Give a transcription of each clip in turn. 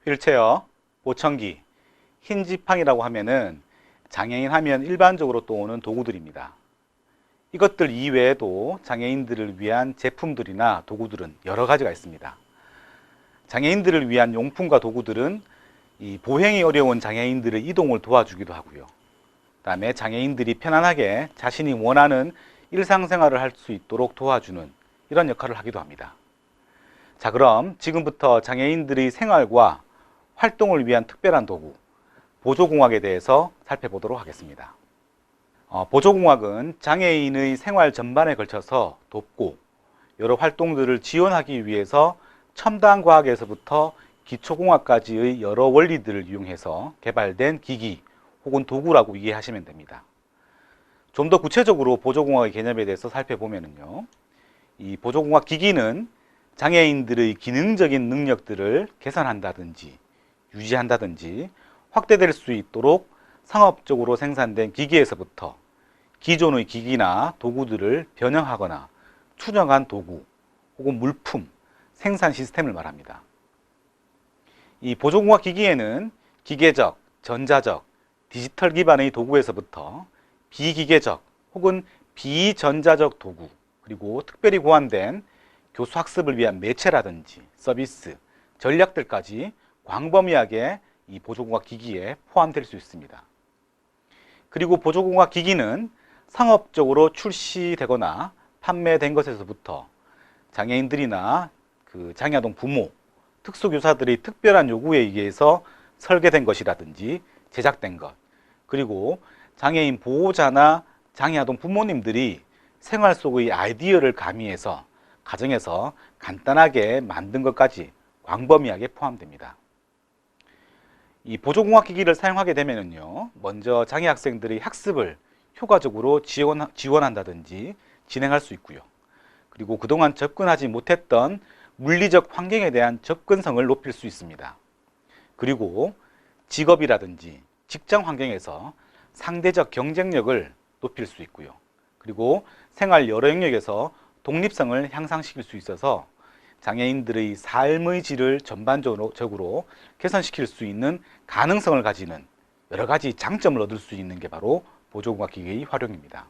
휠체어, 보청기, 흰 지팡이라고 하면은 장애인 하면 일반적으로 또 오는 도구들입니다. 이것들 이외에도 장애인들을 위한 제품들이나 도구들은 여러 가지가 있습니다. 장애인들을 위한 용품과 도구들은 이 보행이 어려운 장애인들의 이동을 도와주기도 하고요. 그다음에 장애인들이 편안하게 자신이 원하는 일상생활을 할 수 있도록 도와주는 이런 역할을 하기도 합니다. 자, 그럼 지금부터 장애인들의 생활과 활동을 위한 특별한 도구, 보조공학에 대해서 살펴보도록 하겠습니다. 보조공학은 장애인의 생활 전반에 걸쳐서 돕고 여러 활동들을 지원하기 위해서 첨단 과학에서부터 기초공학까지의 여러 원리들을 이용해서 개발된 기기 혹은 도구라고 이해하시면 됩니다. 좀 더 구체적으로 보조공학의 개념에 대해서 살펴보면요, 이 보조공학 기기는 장애인들의 기능적인 능력들을 개선한다든지 유지한다든지 확대될 수 있도록 상업적으로 생산된 기기에서부터 기존의 기기나 도구들을 변형하거나 추정한 도구 혹은 물품, 생산 시스템을 말합니다. 이 보조공학 기기에는 기계적, 전자적, 디지털 기반의 도구에서부터 비기계적 혹은 비전자적 도구, 그리고 특별히 고안된 교수학습을 위한 매체라든지 서비스, 전략들까지 광범위하게 이 보조공학 기기에 포함될 수 있습니다. 그리고 보조공학 기기는 상업적으로 출시되거나 판매된 것에서부터 장애인들이나 장애아동 부모, 특수교사들의 특별한 요구에 의해서 설계된 것이라든지 제작된 것, 그리고 장애인 보호자나 장애아동 부모님들이 생활 속의 아이디어를 가미해서 가정에서 간단하게 만든 것까지 광범위하게 포함됩니다. 이 보조공학 기기를 사용하게 되면요, 먼저 장애 학생들의 학습을 효과적으로 지원한다든지 진행할 수 있고요. 그리고 그동안 접근하지 못했던 물리적 환경에 대한 접근성을 높일 수 있습니다. 그리고 직업이라든지 직장 환경에서 상대적 경쟁력을 높일 수 있고요. 그리고 생활 여러 영역에서 독립성을 향상시킬 수 있어서 장애인들의 삶의 질을 전반적으로 개선시킬 수 있는 가능성을 가지는 여러 가지 장점을 얻을 수 있는 게 바로 보조공학 기기의 활용입니다.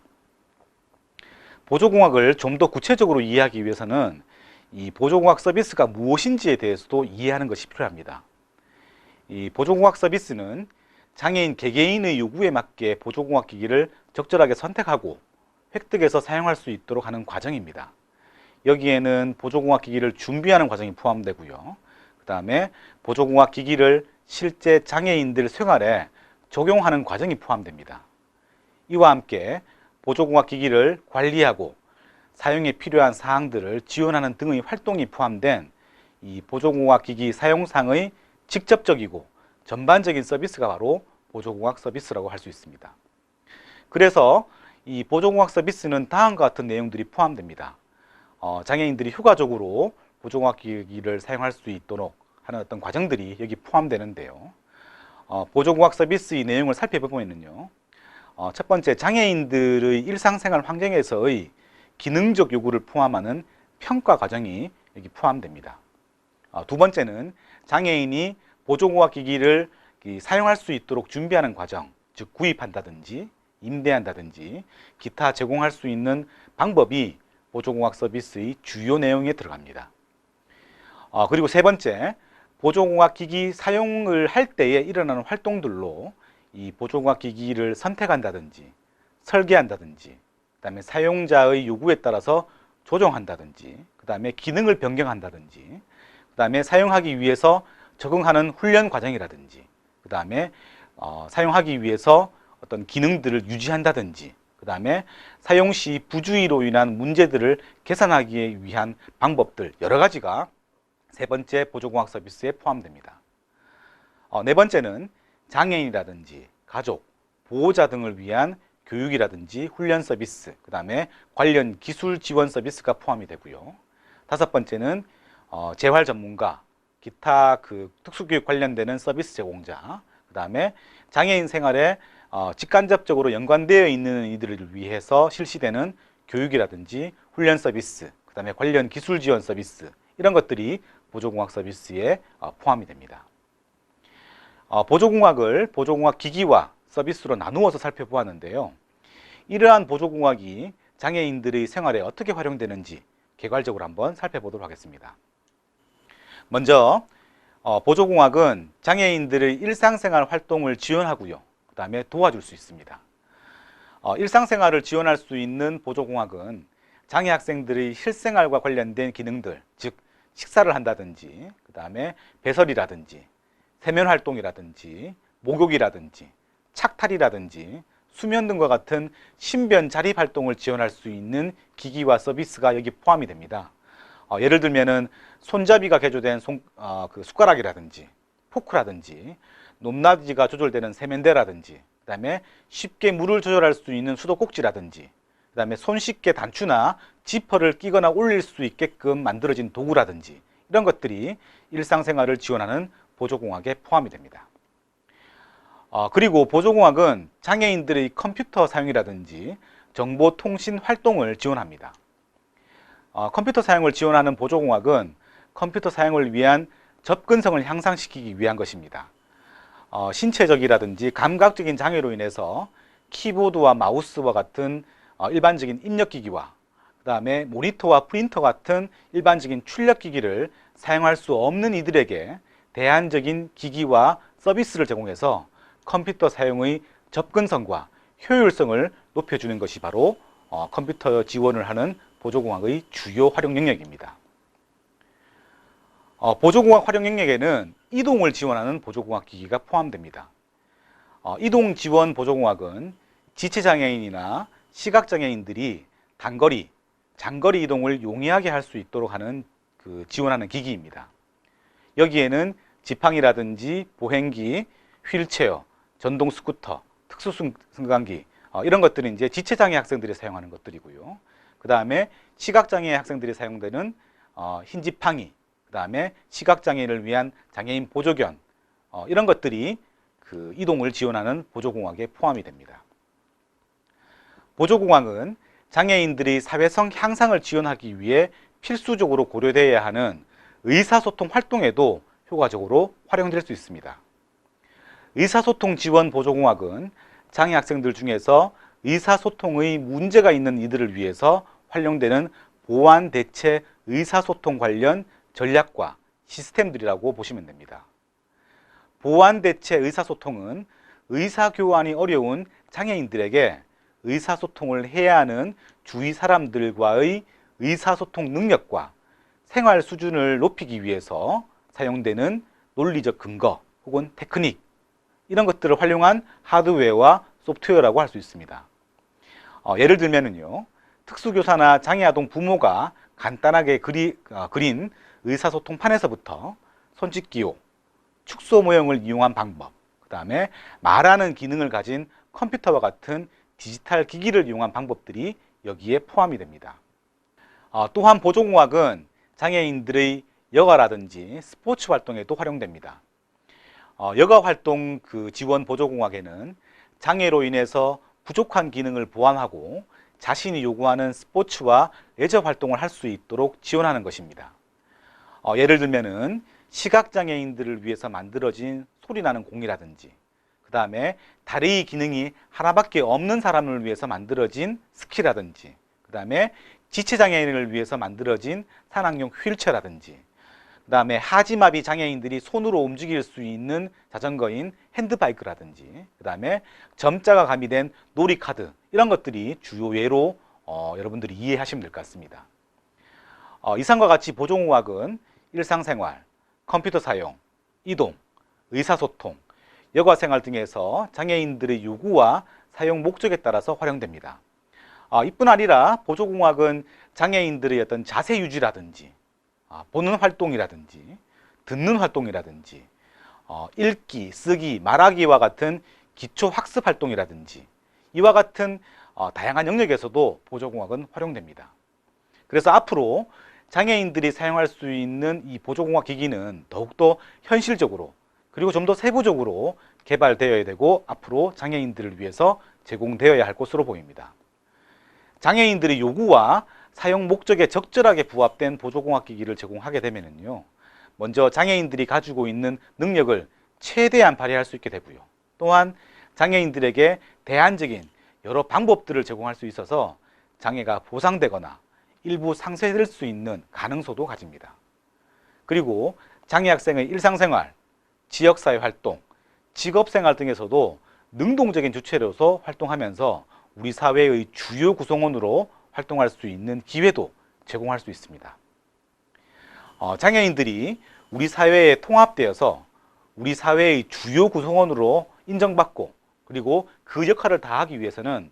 보조공학을 좀 더 구체적으로 이해하기 위해서는 이 보조공학 서비스가 무엇인지에 대해서도 이해하는 것이 필요합니다. 이 보조공학 서비스는 장애인 개개인의 요구에 맞게 보조공학 기기를 적절하게 선택하고 획득해서 사용할 수 있도록 하는 과정입니다. 여기에는 보조공학 기기를 준비하는 과정이 포함되고요. 그 다음에 보조공학 기기를 실제 장애인들 생활에 적용하는 과정이 포함됩니다. 이와 함께 보조공학 기기를 관리하고 사용에 필요한 사항들을 지원하는 등의 활동이 포함된 이 보조공학 기기 사용상의 직접적이고 전반적인 서비스가 바로 보조공학 서비스라고 할 수 있습니다. 그래서 이 보조공학 서비스는 다음과 같은 내용들이 포함됩니다. 장애인들이 효과적으로 보조공학 기기를 사용할 수 있도록 하는 어떤 과정들이 여기 포함되는데요. 보조공학 서비스의 내용을 살펴보면요, 첫 번째, 장애인들의 일상생활 환경에서의 기능적 요구를 포함하는 평가 과정이 여기 포함됩니다. 두 번째는 장애인이 보조공학 기기를 사용할 수 있도록 준비하는 과정, 즉 구입한다든지 임대한다든지 기타 제공할 수 있는 방법이 보조공학 서비스의 주요 내용에 들어갑니다. 그리고 세 번째, 보조공학 기기 사용을 할 때에 일어나는 활동들로 이 보조공학 기기를 선택한다든지 설계한다든지 그 다음에 사용자의 요구에 따라서 조정한다든지 그 다음에 기능을 변경한다든지 그 다음에 사용하기 위해서 적응하는 훈련 과정이라든지 그 다음에 사용하기 위해서 어떤 기능들을 유지한다든지 그 다음에 사용 시 부주의로 인한 문제들을 개선하기 위한 방법들 여러 가지가 세 번째 보조공학 서비스에 포함됩니다. 네 번째는 장애인이라든지 가족, 보호자 등을 위한 교육이라든지 훈련 서비스, 그 다음에 관련 기술 지원 서비스가 포함이 되고요. 다섯 번째는 재활 전문가, 기타 특수교육 관련되는 서비스 제공자, 그 다음에 장애인 생활에 직간접적으로 연관되어 있는 이들을 위해서 실시되는 교육이라든지 훈련 서비스, 그 다음에 관련 기술 지원 서비스 이런 것들이 보조공학 서비스에 포함이 됩니다. 보조공학을 보조공학 기기와 서비스로 나누어서 살펴보았는데요. 이러한 보조공학이 장애인들의 생활에 어떻게 활용되는지 개괄적으로 한번 살펴보도록 하겠습니다. 먼저 보조공학은 장애인들의 일상생활 활동을 지원하고요. 그 다음에 도와줄 수 있습니다. 일상생활을 지원할 수 있는 보조공학은 장애 학생들의 실생활과 관련된 기능들, 즉 식사를 한다든지, 그 다음에 배설이라든지, 세면활동이라든지, 목욕이라든지, 착탈이라든지, 수면 등과 같은 신변 자립 활동을 지원할 수 있는 기기와 서비스가 여기 포함이 됩니다. 예를 들면은 손잡이가 개조된 숟가락이라든지, 포크라든지, 높낮이가 조절되는 세면대라든지, 그 다음에 쉽게 물을 조절할 수 있는 수도꼭지라든지, 그 다음에 손 씻게 단추나 지퍼를 끼거나 올릴 수 있게끔 만들어진 도구라든지, 이런 것들이 일상생활을 지원하는 보조공학에 포함이 됩니다. 그리고 보조공학은 장애인들의 컴퓨터 사용이라든지 정보통신 활동을 지원합니다. 컴퓨터 사용을 지원하는 보조공학은 컴퓨터 사용을 위한 접근성을 향상시키기 위한 것입니다. 신체적이라든지 감각적인 장애로 인해서 키보드와 마우스와 같은 일반적인 입력기기와 그 다음에 모니터와 프린터 같은 일반적인 출력기기를 사용할 수 없는 이들에게 대안적인 기기와 서비스를 제공해서 컴퓨터 사용의 접근성과 효율성을 높여주는 것이 바로 컴퓨터 지원을 하는 보조공학의 주요 활용 영역입니다. 보조공학 활용 영역에는 이동을 지원하는 보조공학 기기가 포함됩니다. 이동 지원 보조공학은 지체장애인이나 시각장애인들이 단거리, 장거리 이동을 용이하게 할 수 있도록 하는 지원하는 기기입니다. 여기에는 지팡이라든지 보행기, 휠체어, 전동 스쿠터, 특수 승강기 이런 것들은 이제 지체장애 학생들이 사용하는 것들이고요. 그 다음에 시각장애 학생들이 사용되는 흰 지팡이, 그 다음에 시각장애인을 위한 장애인 보조견 이런 것들이 이동을 지원하는 보조공학에 포함이 됩니다. 보조공학은 장애인들이 사회성 향상을 지원하기 위해 필수적으로 고려되어야 하는 의사소통 활동에도 효과적으로 활용될 수 있습니다. 의사소통 지원 보조공학은 장애 학생들 중에서 의사소통의 문제가 있는 이들을 위해서 활용되는 보완 대체 의사소통 관련 전략과 시스템들이라고 보시면 됩니다. 보완 대체 의사소통은 의사교환이 어려운 장애인들에게 의사소통을 해야 하는 주위 사람들과의 의사소통 능력과 생활 수준을 높이기 위해서 사용되는 논리적 근거 혹은 테크닉 이런 것들을 활용한 하드웨어와 소프트웨어라고 할 수 있습니다. 예를 들면은요, 특수교사나 장애아동 부모가 간단하게 그린 의사소통판에서부터 손짓기호, 축소 모형을 이용한 방법, 그 다음에 말하는 기능을 가진 컴퓨터와 같은 디지털 기기를 이용한 방법들이 여기에 포함이 됩니다. 또한 보조공학은 장애인들의 여가라든지 스포츠 활동에도 활용됩니다. 여가 활동 지원 보조공학에는 장애로 인해서 부족한 기능을 보완하고 자신이 요구하는 스포츠와 레저 활동을 할 수 있도록 지원하는 것입니다. 예를 들면은 시각장애인들을 위해서 만들어진 소리나는 공이라든지, 그 다음에 다리 기능이 하나밖에 없는 사람을 위해서 만들어진 스키라든지, 그 다음에 지체장애인을 위해서 만들어진 산악용 휠체어라든지, 그 다음에 하지마비 장애인들이 손으로 움직일 수 있는 자전거인 핸드바이크라든지, 그 다음에 점자가 가미된 놀이카드 이런 것들이 주요 예로 여러분들이 이해하시면 될 것 같습니다. 이상과 같이 보조공학은 일상생활, 컴퓨터 사용, 이동, 의사소통, 여가생활 등에서 장애인들의 요구와 사용 목적에 따라서 활용됩니다. 이뿐 아니라 보조공학은 장애인들의 어떤 자세 유지라든지 보는 활동이라든지 듣는 활동이라든지 읽기, 쓰기, 말하기와 같은 기초 학습 활동이라든지 이와 같은 다양한 영역에서도 보조공학은 활용됩니다. 그래서 앞으로 장애인들이 사용할 수 있는 이 보조공학 기기는 더욱더 현실적으로 그리고 좀 더 세부적으로 개발되어야 되고 앞으로 장애인들을 위해서 제공되어야 할 것으로 보입니다. 장애인들의 요구와 사용 목적에 적절하게 부합된 보조공학 기기를 제공하게 되면요, 먼저 장애인들이 가지고 있는 능력을 최대한 발휘할 수 있게 되고요. 또한 장애인들에게 대안적인 여러 방법들을 제공할 수 있어서 장애가 보상되거나 일부 상쇄될 수 있는 가능성도 가집니다. 그리고 장애 학생의 일상생활, 지역사회 활동, 직업생활 등에서도 능동적인 주체로서 활동하면서 우리 사회의 주요 구성원으로 활동할 수 있는 기회도 제공할 수 있습니다. 장애인들이 우리 사회에 통합되어서 우리 사회의 주요 구성원으로 인정받고 그리고 그 역할을 다하기 위해서는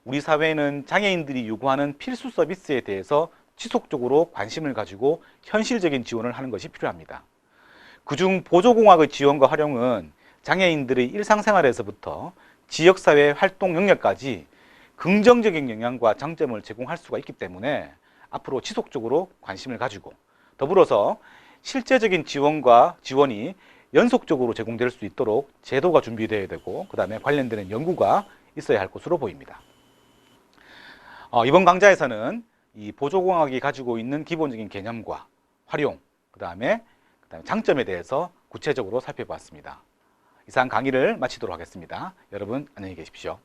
우리 사회는 장애인들이 요구하는 필수 서비스에 대해서 지속적으로 관심을 가지고 현실적인 지원을 하는 것이 필요합니다. 그중 보조공학의 지원과 활용은 장애인들의 일상생활에서부터 지역사회 활동 영역까지 긍정적인 영향과 장점을 제공할 수가 있기 때문에 앞으로 지속적으로 관심을 가지고 더불어서 실제적인 지원이 연속적으로 제공될 수 있도록 제도가 준비되어야 되고 그 다음에 관련되는 연구가 있어야 할 것으로 보입니다. 이번 강좌에서는 이 보조공학이 가지고 있는 기본적인 개념과 활용, 그 다음에 장점에 대해서 구체적으로 살펴보았습니다. 이상 강의를 마치도록 하겠습니다. 여러분 안녕히 계십시오.